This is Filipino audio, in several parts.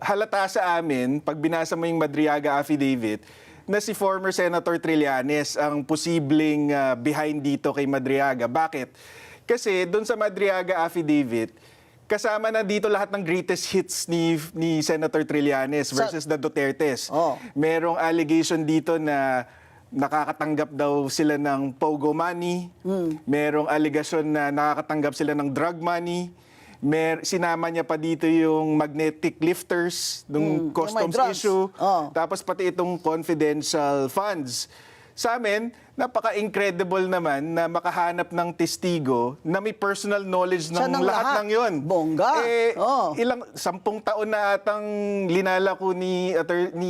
halata sa amin, pag binasa mo yung Madriaga affidavit, na si former Senator Trillanes ang posibleng behind dito kay Madriaga. Bakit? Kasi doon sa Madriaga affidavit, kasama na dito lahat ng greatest hits ni Senator Trillanes versus the Dutertes. Oh. Merong allegation dito na nakakatanggap daw sila ng pogo money. Merong allegation na nakakatanggap sila ng drug money. Sinama niya pa dito yung magnetic lifters, yung customs issue, tapos pati itong confidential funds. Sa amin, napaka-incredible naman na makahanap ng testigo na may personal knowledge ng lahat ng yon. Bongga. Ilang 10 taon na atang linalako ni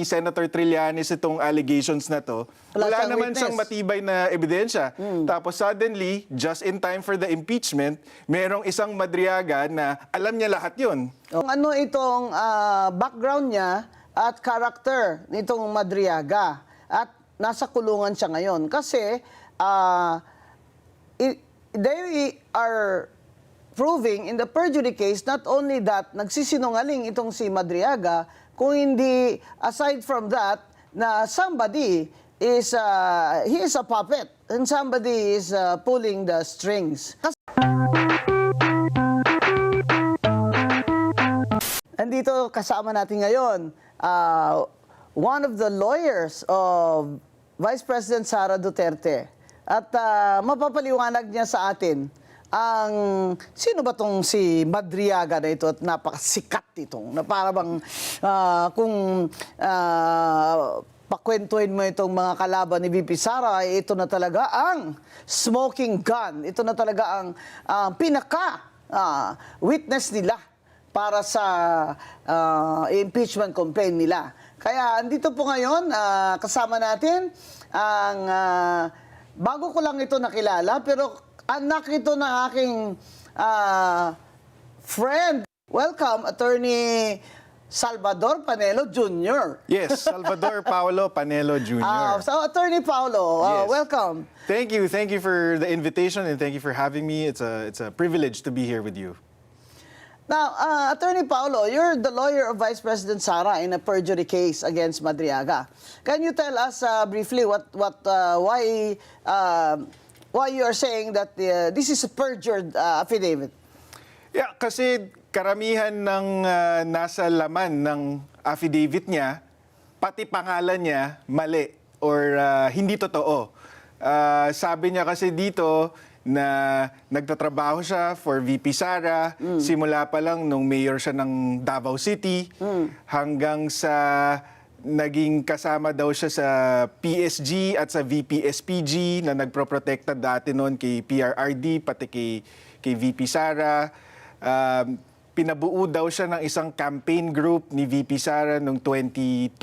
Senator Trillanes itong allegations na to. Wala naman siyang matibay na ebidensya. Tapos suddenly, just in time for the impeachment, merong isang Madriaga na alam niya lahat yon. Ano itong background niya at character nitong Madriaga at nasa kulungan siya ngayon kasi they are proving in the perjury case not only that nagsisinungaling itong si Madriaga, kung hindi aside from that na somebody is he is a puppet and somebody is pulling the strings. Andito kasama natin ngayon one of the lawyers of Vice President Sara Duterte. At mapapaliwanag niya sa atin ang sino ba tong si Madriaga na ito at napakasikat itong na parang kung pakwentuhin mo itong mga kalaban ni VP Sara, ito na talaga ang smoking gun. Ito na talaga ang pinaka witness nila para sa impeachment complaint nila. Kaya andito po ngayon, kasama natin ang, bago ko lang ito nakilala, pero anak ito ng aking friend. Welcome, Attorney Salvador Panelo Jr. Yes, Salvador Paulo Panelo Jr. So, Attorney Paulo, Yes. welcome. Thank you for the invitation and thank you for having me. It's a privilege to be here with you. Now, Attorney Paulo, you're the lawyer of Vice President Sara in a perjury case against Madriaga. Can you tell us briefly why you are saying that this is a perjured affidavit? Yeah, kasi karamihan ng nasa laman ng affidavit niya, pati pangalan niya, mali or hindi totoo. Sabi niya kasi dito na nagtatrabaho siya for VP Sara, simula pa lang nung mayor siya ng Davao City, hanggang sa naging kasama daw siya sa PSG at sa VP SPG na nagproprotekta dati noon kay PRRD, pati kay VP Sara. Pinabuo daw siya ng isang campaign group ni VP Sara noong 2020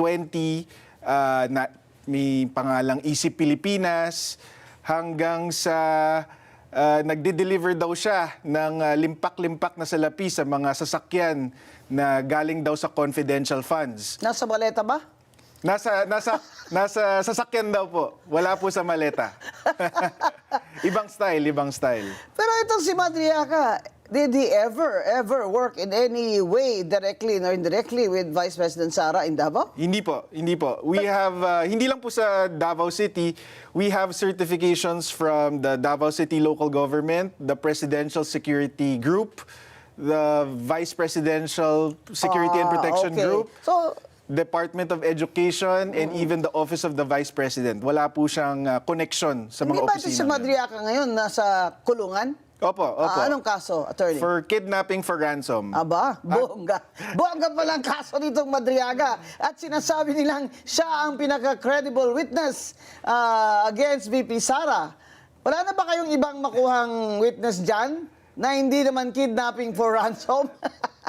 na may pangalang Isip Pilipinas, hanggang sa nagde-deliver daw siya ng limpak-limpak na salapi sa mga sasakyan na galing daw sa confidential funds. Nasa maleta ba? Nasa sasakyan daw po. Wala po sa maleta. Ibang style. Pero itong si Madriaga, did he ever work in any way, directly or indirectly, with Vice President Sara in Davao? Hindi po. We have, hindi lang po sa Davao City, we have certifications from the Davao City Local Government, the Presidential Security Group, the Vice Presidential Security and Protection Group, So, Department of Education, and even the Office of the Vice President. Wala po siyang connection sa mga hindi ba ito opisina. si Madriaga ngayon nasa kulungan? Opo. Anong kaso, attorney? For kidnapping for ransom. Aba, bongga. Bongga pala ang kaso nitong Madriaga. At sinasabi nilang siya ang pinaka-credible witness against VP Sara. Wala na ba kayong ibang makuhang witness dyan na hindi naman kidnapping for ransom?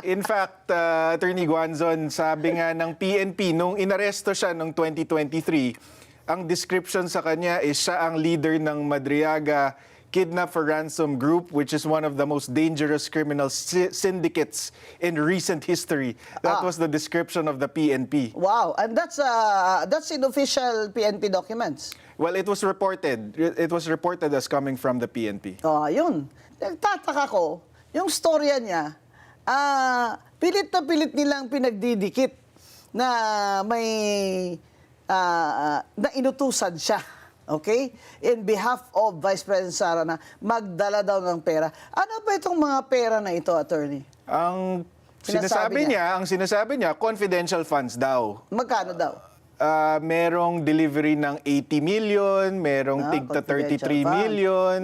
In fact, Attorney Guanzon, sabi nga ng PNP, nung inaresto siya noong 2023, ang description sa kanya is siya ang leader ng Madriaga Kidnap for Ransom Group, which is one of the most dangerous criminal syndicates in recent history. That was the description of the PNP. Wow, and that's in official PNP documents. Well, it was reported. It was reported as coming from the PNP. Yun. Nagtataka ko, yung storya niya, pilit na pilit nilang pinagdidikit na may na inutusan siya. Okay? In behalf of Vice President Sara na magdala daw ng pera. Ano ba itong mga pera na ito, attorney? Ang Sinasabi sinasabi niya, confidential funds daw. Magkano daw? Merong delivery ng 80 million, merong tigta 33 confidential fund. million,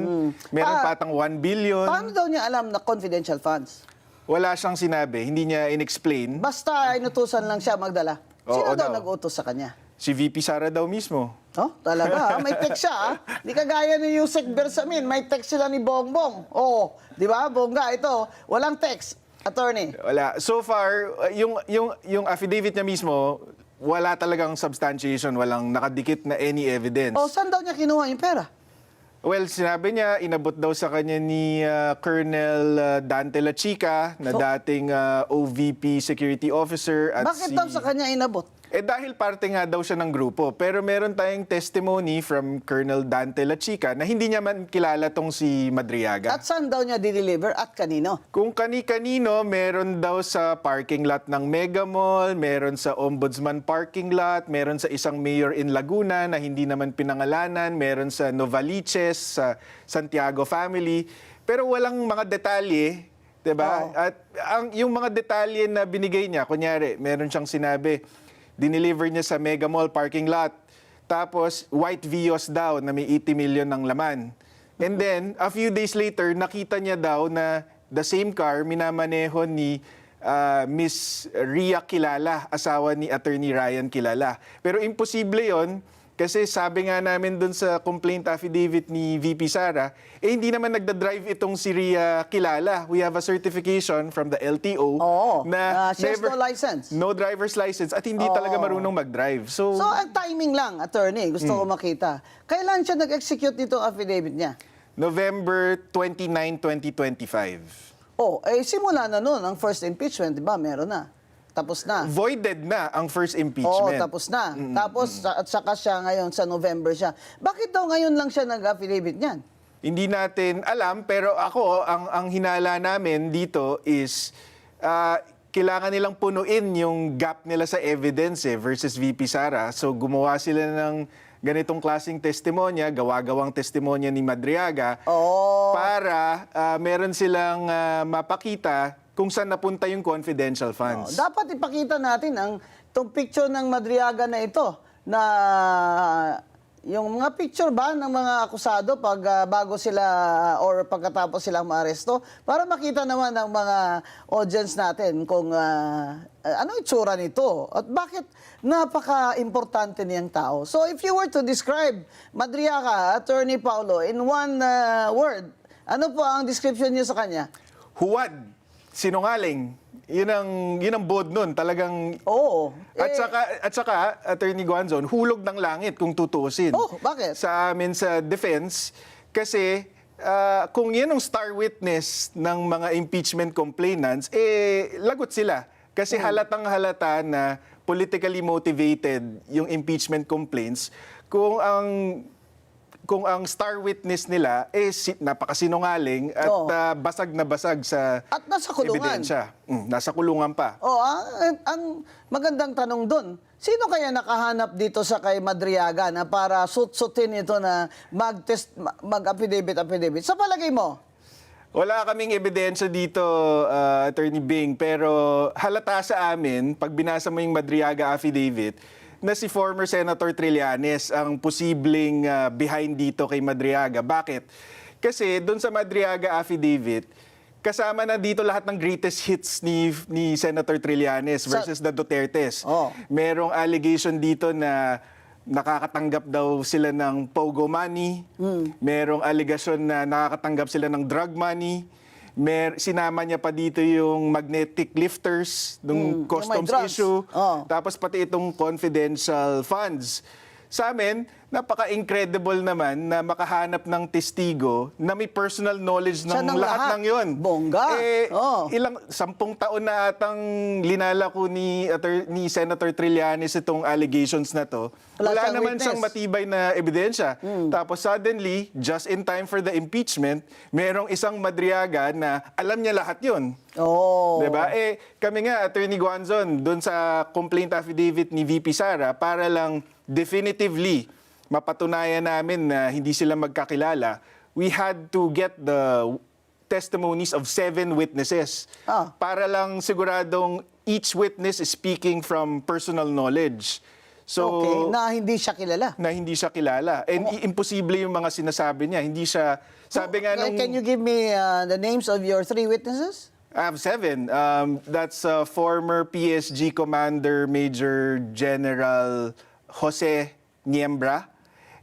merong Pa- patang 1 billion. Paano daw niya alam na confidential funds? Wala siyang sinabi, hindi niya in-explain. Basta inutusan lang siya magdala. Sino Oo daw daw. nag-utos sa kanya? Si VP Sara daw mismo. Oh, talaga. May text siya. Di kagaya ni Yusek Bersamin. May text sila ni Bongbong. Oo. Di ba? Bongga, ito. Walang text. Attorney. Wala. So far, yung affidavit niya mismo, wala talagang substantiation, walang nakadikit na any evidence. O, saan daw niya kinuha yung pera? Well, sinabi niya, inabot daw sa kanya ni Colonel Dante La Chica, na dating OVP security officer. At Bakit daw sa kanya inabot? dahil parte nga daw siya ng grupo. Pero meron tayong testimony from Colonel Dante La Chica na hindi niya man kilala tong si Madriaga. At saan daw niya deliver at kanino? Kung kani-kanino, meron daw sa parking lot ng Mega Mall, meron sa Ombudsman parking lot, meron sa isang mayor in Laguna na hindi naman pinangalanan, meron sa Novaliches, sa Santiago family. Pero walang mga detalye, 'di ba? Oo. At yung mga detalye na binigay niya, kunyari, meron siyang sinabi, dineliver niya sa Mega Mall parking lot. Tapos, white Vios daw na may 80 million ng laman. And then, a few days later, nakita niya daw na the same car minamaneho ni Miss Ria Kilala, asawa ni Attorney Ryan Kilala. Pero imposible yon kasi sabi nga namin dun sa complaint affidavit ni VP Sara, hindi naman nagda-drive itong si Ria Kilala. We have a certification from the LTO Oo. na She has no license. no driver's license at hindi talaga marunong mag-drive. So, So, ang timing lang, attorney. Gusto ko makita. Kailan siya nag-execute nitong affidavit niya? November 29, 2025. Oh, simula na noon ang first impeachment, di ba? Meron na. Tapos na. Voided na ang first Oo, impeachment. tapos na. Tapos, at saka siya ngayon, sa November siya. Bakit daw ngayon lang siya nag-affidavit niyan? Hindi natin alam, pero ako, ang hinala namin dito is kailangan nilang punuin yung gap nila sa evidence versus VP Sara. So gumawa sila ng ganitong klaseng testimonya, gawa-gawang testimonya ni Madriaga Oo. para meron silang mapakita kung saan napunta yung confidential funds. Dapat ipakita natin itong picture ng Madriaga na ito na yung mga picture ba ng mga akusado pag bago sila or pagkatapos silang maaresto para makita naman ng mga audience natin kung ano itsura nito at bakit napaka-importante niyang tao. So if you were to describe Madriaga, Attorney Paulo, in one word, ano po ang description niyo sa kanya? Huwad, sinungaling. Yun ang bod nun, talagang. Oo. At saka Attorney Guanzon, hulog ng langit kung tutuusin. Oh, bakit? Sa amin sa defense, kasi kung yan ang star witness ng mga impeachment complainants, lagot sila. Kasi halatang halata na politically motivated yung impeachment complaints kung ang star witness nila napakasinungaling at Oo. basag na basag sa At nasa kulungan. ebidensya. Nasa kulungan pa. Oh, ang magandang tanong doon, sino kaya nakahanap dito sa kay Madriaga na para sut-sutin ito na mag-affidavit? Sa palagay mo? Wala kaming ebidensya dito, Attorney Bing, pero halata sa amin, pag binasa mo yung Madriaga affidavit, na si former Senator Trillanes ang posibleng behind dito kay Madriaga. Bakit? Kasi doon sa Madriaga affidavit, kasama na dito lahat ng greatest hits ni Senator Trillanes versus the Dutertes. Oh. Merong allegation dito na nakakatanggap daw sila ng pogo money. Merong allegation na nakakatanggap sila ng drug money. Sinama niya pa dito yung magnetic lifters, ng customs drugs. issue. Oh. Tapos pati itong confidential funds. Sa amin, napaka-incredible naman na makahanap ng testigo na may personal knowledge Siya ng ng lahat lahat. ng yon. Bongga. Oo. Ilang 10 taon na atang linalako ni Senator Trillanes itong allegations na to. Wala Wala siyang naman witness. siyang matibay na ebidensya. Tapos suddenly, just in time for the impeachment, merong isang Madriaga na alam niya lahat yon. Oh. Diba? Kami nga, Attorney Guanzon, doon sa complaint affidavit ni VP Sara, para lang definitively mapatunayan namin na hindi sila magkakilala, we had to get the testimonies of 7 witnesses. Para lang siguradong each witness is speaking from personal knowledge. So, Okay, na hindi siya kilala. na hindi siya kilala. And imposible yung mga sinasabi niya. Hindi siya, sabi nga nung... Can you give me the names of your 3 witnesses? I have 7. That's former PSG Commander Major General Jose Niembra.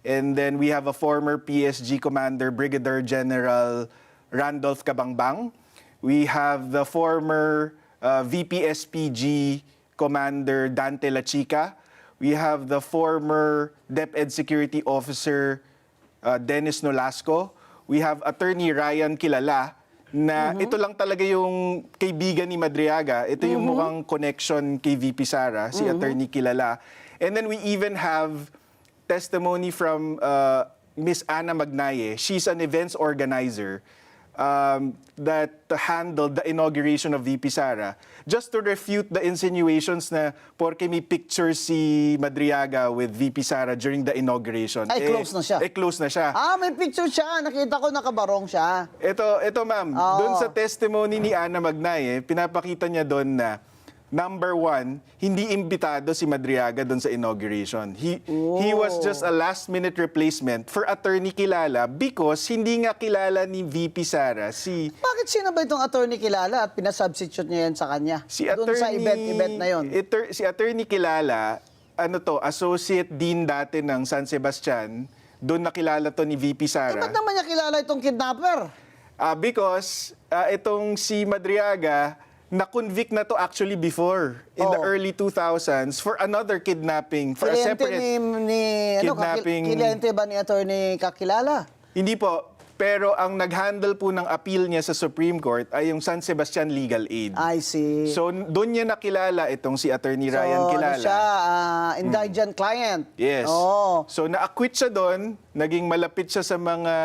And then we have a former PSG Commander Brigadier General Randolph Cabangbang. We have the former VP-SPG Commander Dante Lachica. We have the former DepEd Security Officer Dennis Nolasco. We have Attorney Ryan Kilala, na ito lang talaga yung kaibigan ni Madriaga. Ito yung mukhang connection kay VP Sara, si Attorney Kilala. And then we even have testimony from Miss Ana Magnaye. She's an events organizer that handled the inauguration of VP Sara, just to refute the insinuations na porke may picture si Madriaga with VP Sara during the inauguration. Close na siya. Close na siya. May picture siya. Nakita ko nakabarong siya. Ito ma'am, doon sa testimony ni Ana Magnaye, pinapakita niya doon na number 1, hindi imbitado si Madriaga doon sa inauguration. He was just a last-minute replacement for Attorney Kilala because hindi nga kilala ni VP Sara si Bakit sino ba itong attorney kilala at pinasubstitute niya yan sa kanya? Doon sa event na yon. Si Attorney Kilala, Associate Dean dati ng San Sebastian, doon nakilala to ni VP Sara. Ba't naman niya kilala itong kidnapper? Because itong si Madriaga, na-convict na to actually before, in the early 2000s, for another kidnapping, for a separate kidnapping. Kliyente ba ni attorney kakilala? Hindi po, pero ang nag-handle po ng appeal niya sa Supreme Court ay yung San Sebastian Legal Aid. I see. So, doon niya nakilala itong si Attorney Ryan Kilala. Ano siya, indigent client. Yes. Oh. So, na-acquit siya doon, naging malapit siya sa mga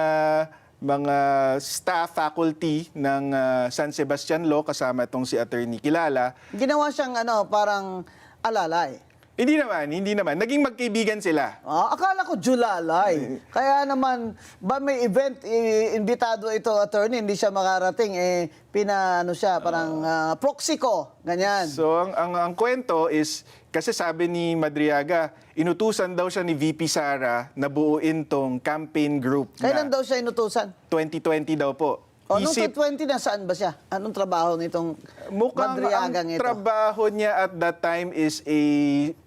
staff, faculty ng San Sebastian Law, kasama itong si Attorney Kilala. Ginawa siyang parang alalay. Hindi naman. Naging magkaibigan sila. Akala ko Julalay. Kaya naman, ba may event, imbitado ito attorney, hindi siya makarating, siya, parang proxy ko, ganyan. So, ang kwento is, kasi sabi ni Madriaga, inutusan daw siya ni VP Sara na buuin tong campaign group Kailan na daw siya inutusan? 2020 daw po. Noong 2020, nasaan ba siya? Anong trabaho nitong Mukhang Madriagang ang ito? trabaho niya at that time is a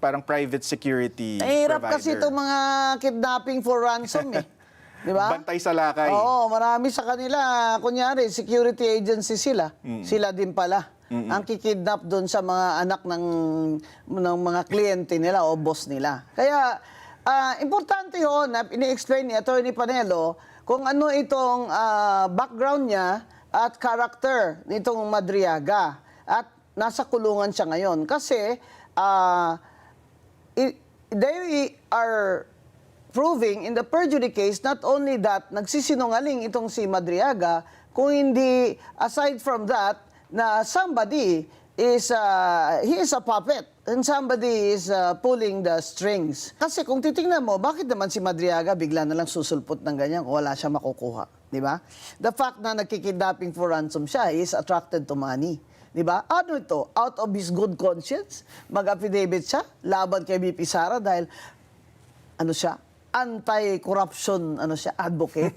parang private security Nahirap provider. kasi itong mga kidnapping for ransom Di ba? Bantay sa lakay. Oo, marami sa kanila. Kunyari, security agency sila. Sila din pala. Ang kikidnap doon sa mga anak ng mga kliyente nila o boss nila. Kaya, importante yun na ini-explain ni Attorney Panelo kung ano itong background niya at character nitong Madriaga. At nasa kulungan siya ngayon. Kasi, they are proving in the perjury case not only that nagsisinungaling itong si Madriaga, kung hindi, aside from that, na somebody is, he is a puppet and somebody is pulling the strings. Kasi kung titingnan mo, bakit naman si Madriaga bigla na lang susulpot ng ganyan kung wala siya makukuha? Di ba? The fact na nagkikidnapping for ransom siya, he is attracted to money. Di ba? Ano ito? Out of his good conscience, mag-affidavit siya, laban kay VP Sara dahil, siya? Anti-corruption, advocate.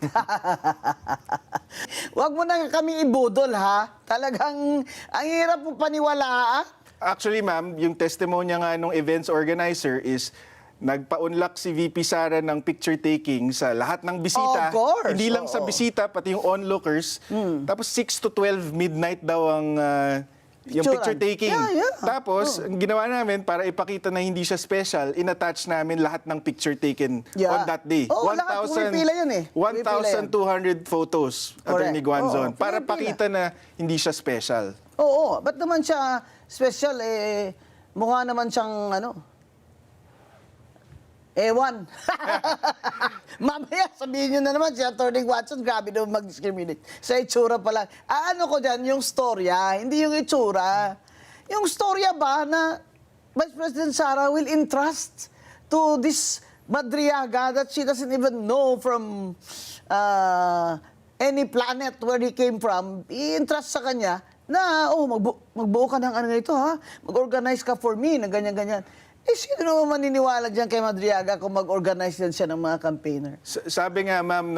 Huwag mo na kami ibudol, ha? Talagang, ang hirap mo paniwalaan. Actually, ma'am, yung testimonya nga nung events organizer is nagpa-unlock si VP Sara ng picture taking sa lahat ng bisita. Of course. Hindi lang sa bisita, pati yung onlookers. Tapos 6 to 12 midnight daw ang yung picture taking. Yeah. Tapos, ang ginawa namin para ipakita na hindi siya special, in-attach namin lahat ng picture taken Yeah. on that day. Oo, lahat pumipila yun eh. Pumipila yan. 1,200 photos, Attorney Guanzon, Oo, para pumipila. pakita na hindi siya special. Oo, ba't naman siya special? Mukha naman siyang ewan. Mamaya, sabihin nyo na naman, si Atty. Watson, grabe naman mag-discriminate. Sa itsura pa lang. Ano ko dyan, yung storya, hindi yung itsura. Yung storya ba na Vice President Sara will entrust to this Madriaga that she doesn't even know from any planet where he came from, i-entrust sa kanya na, magbuo ka ng ito, ha? Mag-organize ka for me, na ganyan-ganyan. Sino naman maniniwala dyan kay Madriaga kung mag-organize din siya ng mga campaigner? Sabi nga, ma'am,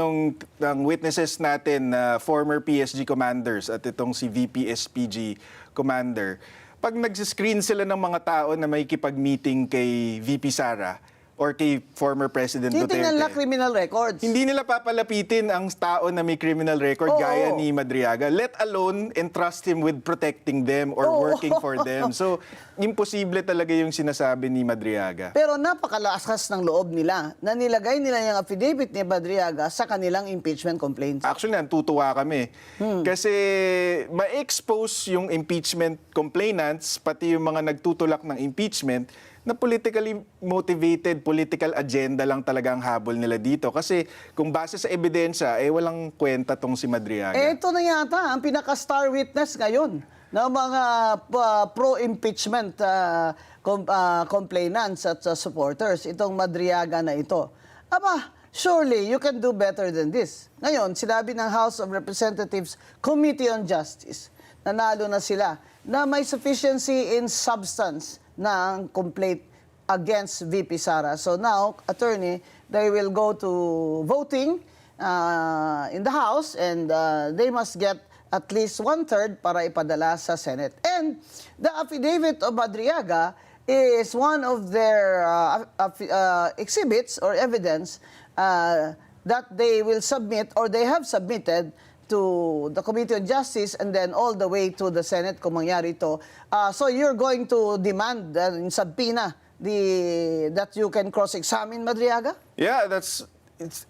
ng witnesses natin, former PSG commanders at itong si VP SPG commander, pag nag-screen sila ng mga tao na may kipag-meeting kay VP Sara or kay former President Titingnan nila Duterte, criminal records. hindi nila papalapitin ang tao na may criminal record Oo. gaya ni Madriaga, let alone entrust him with protecting them or Oo. working for them. So, imposible talaga yung sinasabi ni Madriaga. Pero napakalakas ng loob nila na nilagay nila yung affidavit ni Madriaga sa kanilang impeachment complaints. Actually, natutuwa kami. Kasi ma-expose yung impeachment complainants, pati yung mga nagtutulak ng impeachment, na politically motivated, political agenda lang talaga ang habol nila dito. Kasi kung base sa ebidensya, walang kwenta tong si Madriaga. Ito na yata ang pinaka-star witness ngayon ng mga pro-impeachment complainants at supporters, itong Madriaga na ito. Aba, surely you can do better than this. Ngayon, sinabi ng House of Representatives Committee on Justice, nanalo na sila, na may sufficiency in substance ng complaint against VP Sara. So now, attorney, they will go to voting in the House and they must get at least 1/3 para ipadala sa Senate. And the affidavit of Madriaga is one of their exhibits or evidence that they will submit or they have submitted to the Committee on Justice and then all the way to the Senate kung mangyari ito. So you're going to demand in subpoena that you can cross-examine Madriaga? Yeah,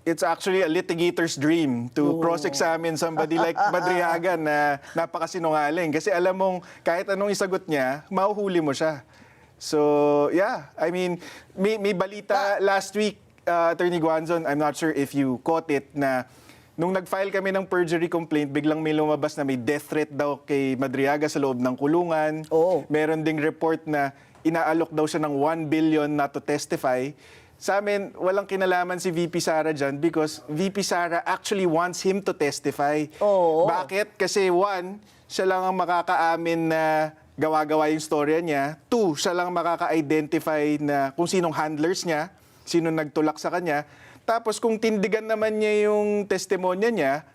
it's actually a litigator's dream to cross-examine somebody like Madriaga na napakasinungaling. Kasi alam mong kahit anong isagot niya, mahuhuli mo siya. So, yeah. I mean, may balita last week, Attorney Guanzon, I'm not sure if you caught it, na nung nag-file kami ng perjury complaint, biglang may lumabas na may death threat daw kay Madriaga sa loob ng kulungan. Oo. Meron ding report na inaalok daw siya ng 1 billion not to testify. Sa amin, walang kinalaman si VP Sara dyan because VP Sara actually wants him to testify. Oo. Bakit? Kasi one, siya lang ang makakaamin na gawa-gawa yung storya niya. Two, siya lang makaka-identify na kung sinong handlers niya, sino nagtulak sa kanya. Tapos kung tindigan naman niya yung testimonya niya,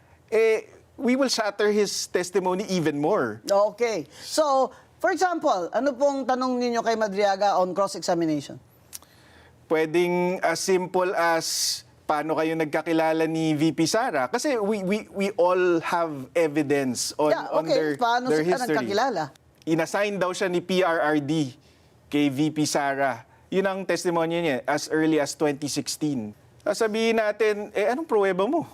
we will shatter his testimony even more. Okay. So, for example, ano pong tanong ninyo kay Madriaga on cross-examination? Pwedeng as simple as paano kayo nagkakilala ni VP Sara? Kasi we all have evidence on, on Paano their sila history. nagkakilala? Inassign daw siya ni PRRD kay VP Sara. Yun ang testimonya niya as early as 2016. Sabihin natin, anong pruweba mo?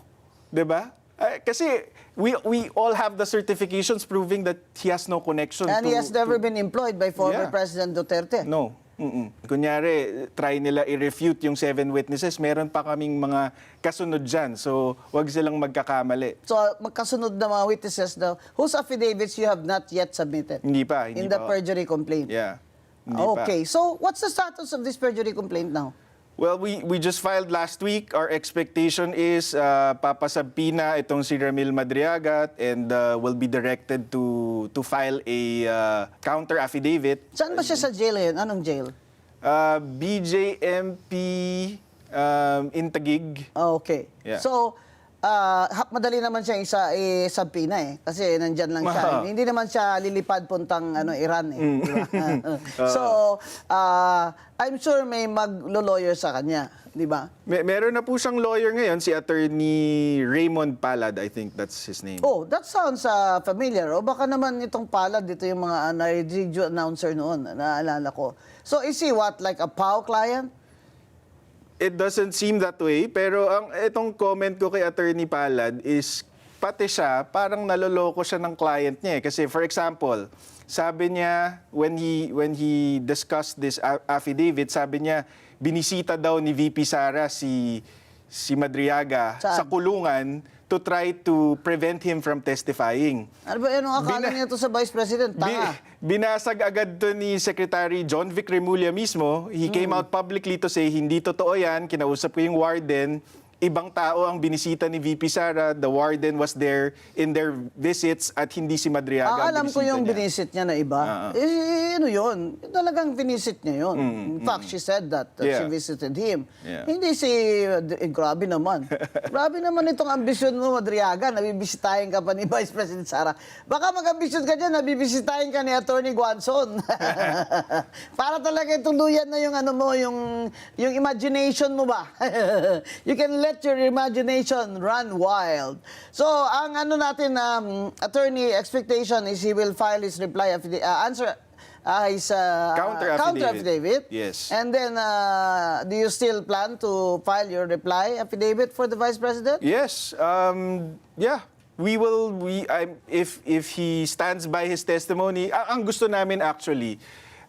'Di ba? Kasi we all have the certifications proving that he has no connection And he has never been employed by former Yeah. President Duterte. No. Kunyari, try nila i-refute yung 7 witnesses, meron pa kaming mga kasunod dyan. So, wag silang magkakamali. So, magkasunod na mga witnesses daw, whose affidavits you have not yet submitted Hindi pa. in the perjury complaint. Yeah. Hindi pa. Okay. So, what's the status of this perjury complaint now? Well, we just filed last week. Our expectation is papasabpina itong si Ramil Madriaga and will be directed to file a counter affidavit. Saan ba siya sa jail ngayon? Anong jail? BJMP in Taguig. Okay. Yeah. So, madali naman siya isabpina kasi nandyan lang siya. Aha. Hindi naman siya lilipad puntang Iran di ba? So, I'm sure may maglo-lawyer sa kanya, di ba? Meron na po siyang lawyer ngayon, si Attorney Raymond Palad, I think that's his name. Oh, that sounds familiar. O baka naman itong Palad, dito yung mga radio announcer noon, naalala ko. So, is he what, like a POW client? It doesn't seem that way, pero itong comment ko kay Attorney Palad is pati siya, parang naloloko siya ng client niya. Kasi for example, sabi niya, when he discussed this affidavit, sabi niya, binisita daw ni VP Sara si Madriaga Saan? sa kulungan to try to prevent him from testifying. Ano ba yan ang akala niya to sa Vice President? Tanga. Binasag agad to ni Secretary John Vic Remulla mismo. He came out publicly to say, hindi totoo yan. Kinausap ko yung warden. Ibang tao ang binisita ni VP Sara. The warden was there in their visits at hindi si Madriaga ang Alam ko binisita yung niya. binisit niya na iba. Ano yun? Talagang binisit niya yun. In fact, she said that Yeah. she visited him. Yeah. Hindi grabe naman. Grabe naman itong ambisyon mo, Madriaga. Nabibisitahin ka pa ni Vice President Sara. Baka mag-ambisyon ka dyan, nabibisitahin ka ni Attorney Guanzon. Para talaga tuluyan na yung yung imagination mo ba? You can let your imagination run wild. So, ang natin, attorney expectation is he will file his reply answer his Counter affidavit. affidavit. Yes. And then, do you still plan to file your reply affidavit for the Vice President? Yes. Yeah. If he stands by his testimony, ang gusto namin actually,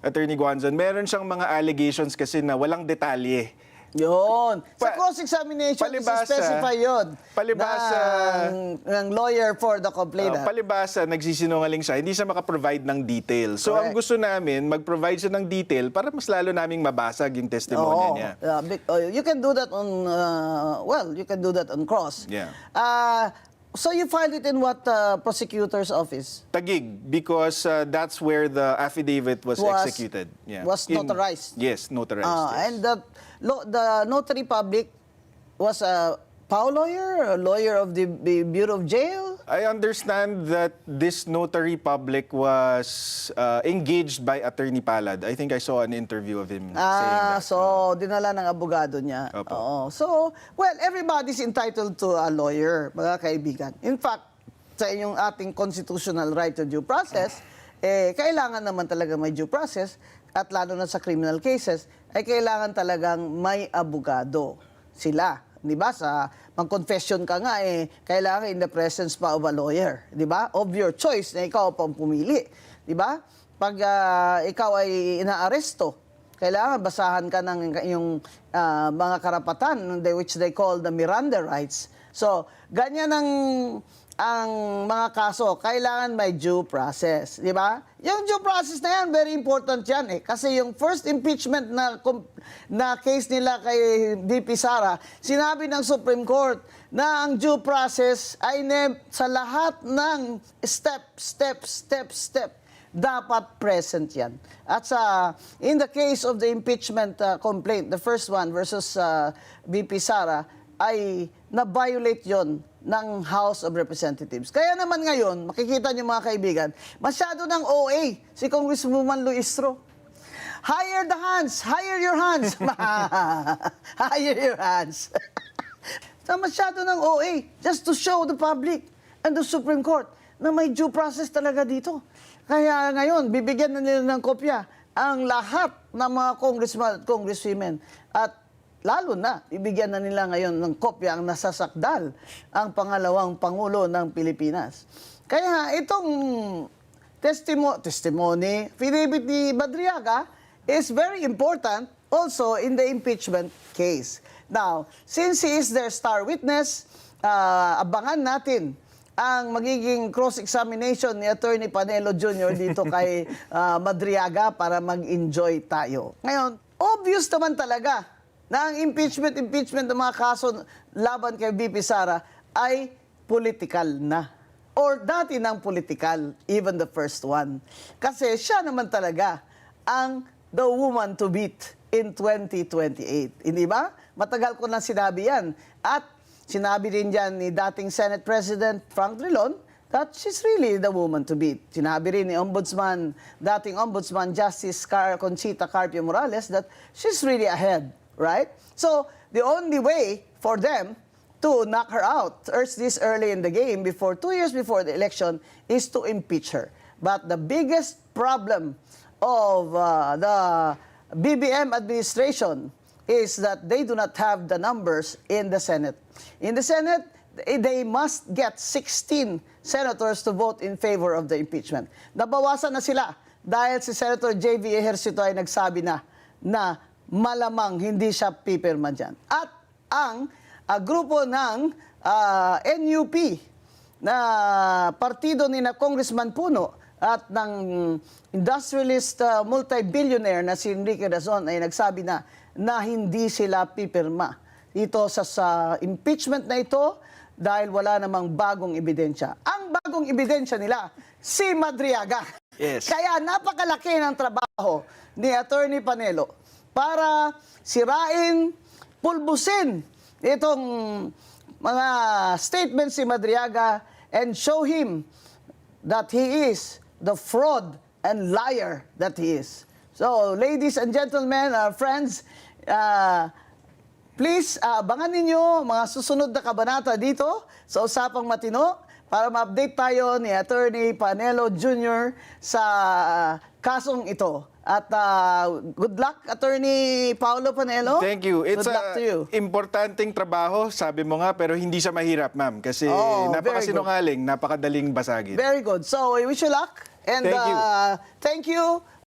Attorney Guanzon, meron siyang mga allegations kasi na walang detalye. Yun. Sa Pa- cross-examination, palibasa- specify yun. palibasa- ng lawyer for the complainant. Palibasa, nagsisinungaling siya, hindi siya makaprovide ng detail. So, ang Correct. gusto namin, mag-provide siya ng detail para mas lalo naming mabasag yung testimonya niya. You can do that on, you can do that on cross. Yeah. So you filed it in what prosecutor's office? Tagig, because that's where the affidavit was executed. Yeah. Was notarized? Yes, notarized. Yes. And the notary public was a POW lawyer, a lawyer of the Bureau of Jail? I understand that this notary public was engaged by Attorney Palad. I think I saw an interview of him saying that. So dinala ng abogado niya. Opo. Oo. So, well, everybody's entitled to a lawyer, mga kaibigan. In fact, sa inyong ating constitutional right to due process, kailangan naman talaga may due process at lalo na sa criminal cases, ay kailangan talagang may abogado sila. Di ba? Sa mag-confession ka nga, kailangan in the presence pa of a lawyer. Di ba? Of your choice na ikaw pang pumili. Di ba? Pag ikaw ay inaaresto, kailangan basahan ka ng yung mga karapatan which they call the Miranda rights. So, ganyan ang mga kaso, kailangan may due process, di ba? Yung due process na yan, very important yan Kasi yung first impeachment na case nila kay VP Sara, sinabi ng Supreme Court na ang due process ay sa lahat ng step, dapat present yan. At in the case of the impeachment complaint, the first one versus VP Sara, ay na-violate yon ng House of Representatives. Kaya naman ngayon, makikita niyo mga kaibigan, masyado ng OA si Congresswoman Luistro. Hire the hands! Hire your hands! Hire your hands! So, masyado ng OA just to show the public and the Supreme Court na may due process talaga dito. Kaya ngayon, bibigyan na nila ng kopya ang lahat ng mga congressmen at congresswomen. At lalo na, ibigyan na nila ngayon ng kopya ang nasasakdal ang pangalawang Pangulo ng Pilipinas. Kaya itong testimony, affidavit ni Madriaga is very important also in the impeachment case. Now, since he is their star witness, abangan natin ang magiging cross-examination ni Attorney Panelo Jr. dito kay Madriaga para mag-enjoy tayo. Ngayon, obvious naman talaga na ang impeachment ng mga kaso laban kay VP Sara ay political na. Or dati ng political, even the first one. Kasi siya naman talaga ang the woman to beat in 2028. Hindi ba? Matagal ko na sinabi yan. At sinabi din dyan ni dating Senate President Frank Drilon that she's really the woman to beat. Sinabi rin ni dating Ombudsman Justice Conchita Carpio Morales that she's really ahead, right? So, the only way for them to knock her out this early in the game, 2 years before the election, is to impeach her. But the biggest problem of the BBM administration is that they do not have the numbers in the Senate. In the Senate, they must get 16 senators to vote in favor of the impeachment. Nabawasan na sila dahil si Senator J.V. Ejercito ay nagsabi na malamang hindi siya pipirma dyan. At ang grupo ng NUP na partido ni na Congressman Puno at ng industrialist multi-billionaire na si Enrique Razon ay nagsabi na hindi sila pipirma dito sa impeachment na ito dahil wala namang bagong ebidensya. Ang bagong ebidensya nila, si Madriaga. Yes. Kaya napakalaki ng trabaho ni Attorney Panelo para sirain, pulbusin itong mga statements si Madriaga and show him that he is the fraud and liar that he is. So, ladies and gentlemen, friends, please, abangan ninyo mga susunod na kabanata dito sa Usapang Matino para ma-update tayo ni Attorney Panelo Jr. sa kasong ito. At good luck, Attorney Paulo Panelo. Thank you. It's Good luck to you. importanteng trabaho, sabi mo nga, pero hindi siya mahirap, ma'am. Kasi Oh, very napakasinungaling, napakadaling basagin. Very good. So, we wish you luck. And Thank you. thank you